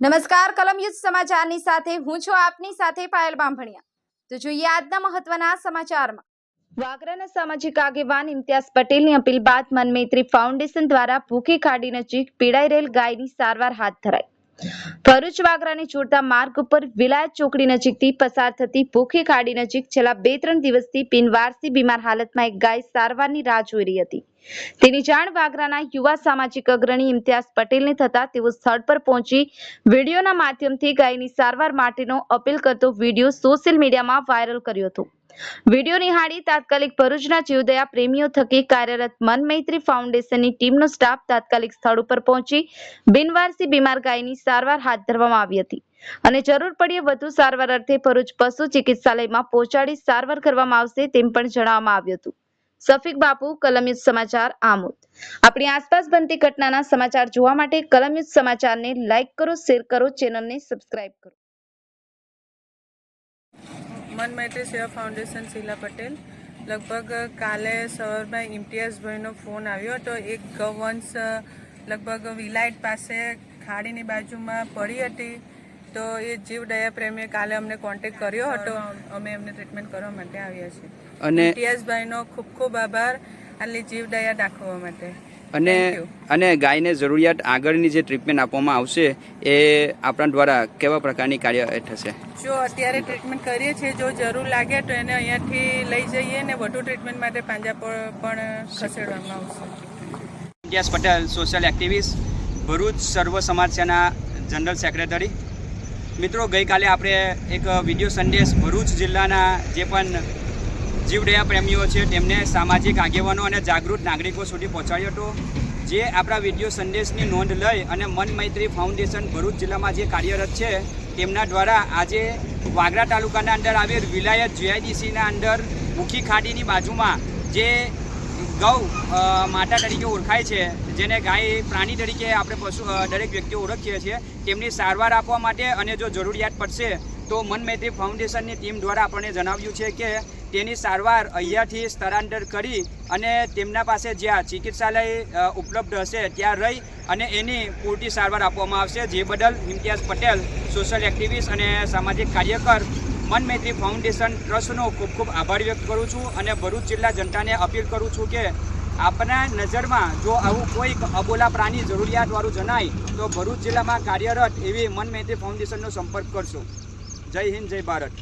નમસ્કાર કલમ યુદ્ધ સમાચારની સાથે હું છું આપની સાથે પાયલ બાંભણિયા। તો જોઈએ આજના મહત્વના સમાચારમાં। વાગરાના સામાજિક આગેવાન ઇમ્તિયાઝ પટેલની અપીલ બાદ મનમૈત્રી ફાઉન્ડેશન દ્વારા ભૂખી ખાડી નજીક પીડાઈ રહેલ ગાયની સારવાર હાથ ધરાઈ। ભરૂચ વાગરાને જોડતા માર્ગ ઉપર વિલાયત ચોકડી નજીકથી પસાર થતી ભૂખી ખાડી નજીક છેલ્લા 2-3 દિવસથી બિનવારસી બીમાર હાલતમાં એક ગાય સારવારની રાહ જોઈ રહી હતી। તેની જાણ વાગરાના યુવા સામાજિક અગ્રણી ઇમ્તિયાઝ પટેલને થતા તેઓ સ્થળ પર પહોંચી વિડીયોના માધ્યમથી ગાયની સારવાર માટેનો અપીલ કરતો વિડીયો સોશિયલ મીડિયામાં વાયરલ કર્યો હતો। વિડીયો નિહાળી તાત્કાલિક ભરૂચના જીવદયા પ્રેમીઓ થકી કાર્યરત મનમૈત્રી ફાઉન્ડેશનની ટીમનો સ્ટાફ તાત્કાલિક સ્થળ ઉપર પહોંચી બિનવારસી બીમાર ગાયની સારવાર હાથ ધરવામાં આવી હતી અને જરૂર પડ્યે વધુ સારવાર અર્થે ભરૂચ પશુ ચિકિત્સાલયમાં પહોંચાડી સારવાર કરવામાં આવશે તેમ પણ જણાવવામાં આવ્યું હતું। સફીક બાપુ, કલમ યુદ્ધ સમાચાર, આમોદ। આપણી આસપાસ બનતી ઘટનાના સમાચાર જોવા માટે કલમ યુદ્ધ સમાચારને લાઈક કરો, શેર કરો, ચેનલને સબસ્ક્રાઇબ કરો। મનમૈત્રી સેવા ફાઉન્ડેશન શીલા પટેલ। લગભગ કાલે સવારમાં ઇમ્તિયાઝભાઈનો ફોન આવ્યો હતો। એક ગૌવંશ લગભગ વિલાયત પાસે ખાડીની બાજુમાં પડી હતી, તો એ જીવદયા પ્રેમીએ કાલે અમને કોન્ટેક્ટ કર્યો હતો। અમે એમને ટ્રીટમેન્ટ કરવા માટે આવ્યા છીએ અને ઇમ્તિયાઝભાઈનો ખૂબ ખૂબ આભાર આટલી જીવદયા દાખવવા માટે। અને ગાયને જરૂરિયાત આગળની જે ટ્રીટમેન્ટ આપવામાં આવશે એ આપણા દ્વારા કેવા પ્રકારની કાર્ય થશે? જો અત્યારે ટ્રીટમેન્ટ કરીએ છીએ, જો જરૂર લાગે તો એને અહીંયાથી લઈ જઈએ ને વધુ ટ્રીટમેન્ટ માટે પાંજા પણ ખસેડવામાં આવશે। ઇમ્તિયાઝ પટેલ, સોશિયલ એક્ટિવિસ્ટ, ભરૂચ સર્વ સમાજ સેના જનરલ સેક્રેટરી। મિત્રો, ગઈકાલે આપણે એક વિડીયો સંદેશ ભરૂચ જિલ્લાના જે પણ જીવદયા પ્રેમીઓ છે તેમને સામાજિક આગેવાનો અને જાગૃત નાગરિકો સુધી પહોંચાડ્યો હતો। જે આપણા વિડીયો સંદેશની નોંધ લઈ અને મનમૈત્રી ફાઉન્ડેશન ભરૂચ જિલ્લામાં જે કાર્યરત છે તેમના દ્વારા આજે વાગરા તાલુકાના અંદર આવેલ વિલાયત જીઆઈડીસીના અંદર ભૂખી ખાડીની બાજુમાં જે ગૌ માતા તરીકે ઓળખાય છે, જેને ગાય પ્રાણી તરીકે આપણે દરેક વ્યક્તિઓ ઓળખીએ છીએ, તેમની સારવાર આપવા માટે અને જો જરૂરિયાત પડશે તો મનમૈત્રી ફાઉન્ડેશનની ટીમ દ્વારા આપણને જણાવ્યું છે કે તેની સારવાર અહીંયાથી સ્થળાંતર કરી અને તેમના પાસે જ્યાં ચિકિત્સાલય ઉપલબ્ધ હશે ત્યાં રહી અને એની પૂરતી સારવાર આપવામાં આવશે। જે બદલ ઇમ્તિયાઝ પટેલ, સોશિયલ એક્ટિવિસ્ટ અને સામાજિક કાર્યકર મનમૈત્રી ફાઉન્ડેશન ટ્રસ્ટનો ખૂબ ખૂબ આભાર વ્યક્ત કરું છું અને ભરૂચ જિલ્લા જનતાને અપીલ કરું છું કે આપણા નજરમાં જો આવું કોઈક અબોલા પ્રાણી જરૂરિયાતવાળું જણાય તો ભરૂચ જિલ્લામાં કાર્યરત એવી મનમૈત્રી ફાઉન્ડેશનનો સંપર્ક કરશો। જય હિન્દ, જય ભારત।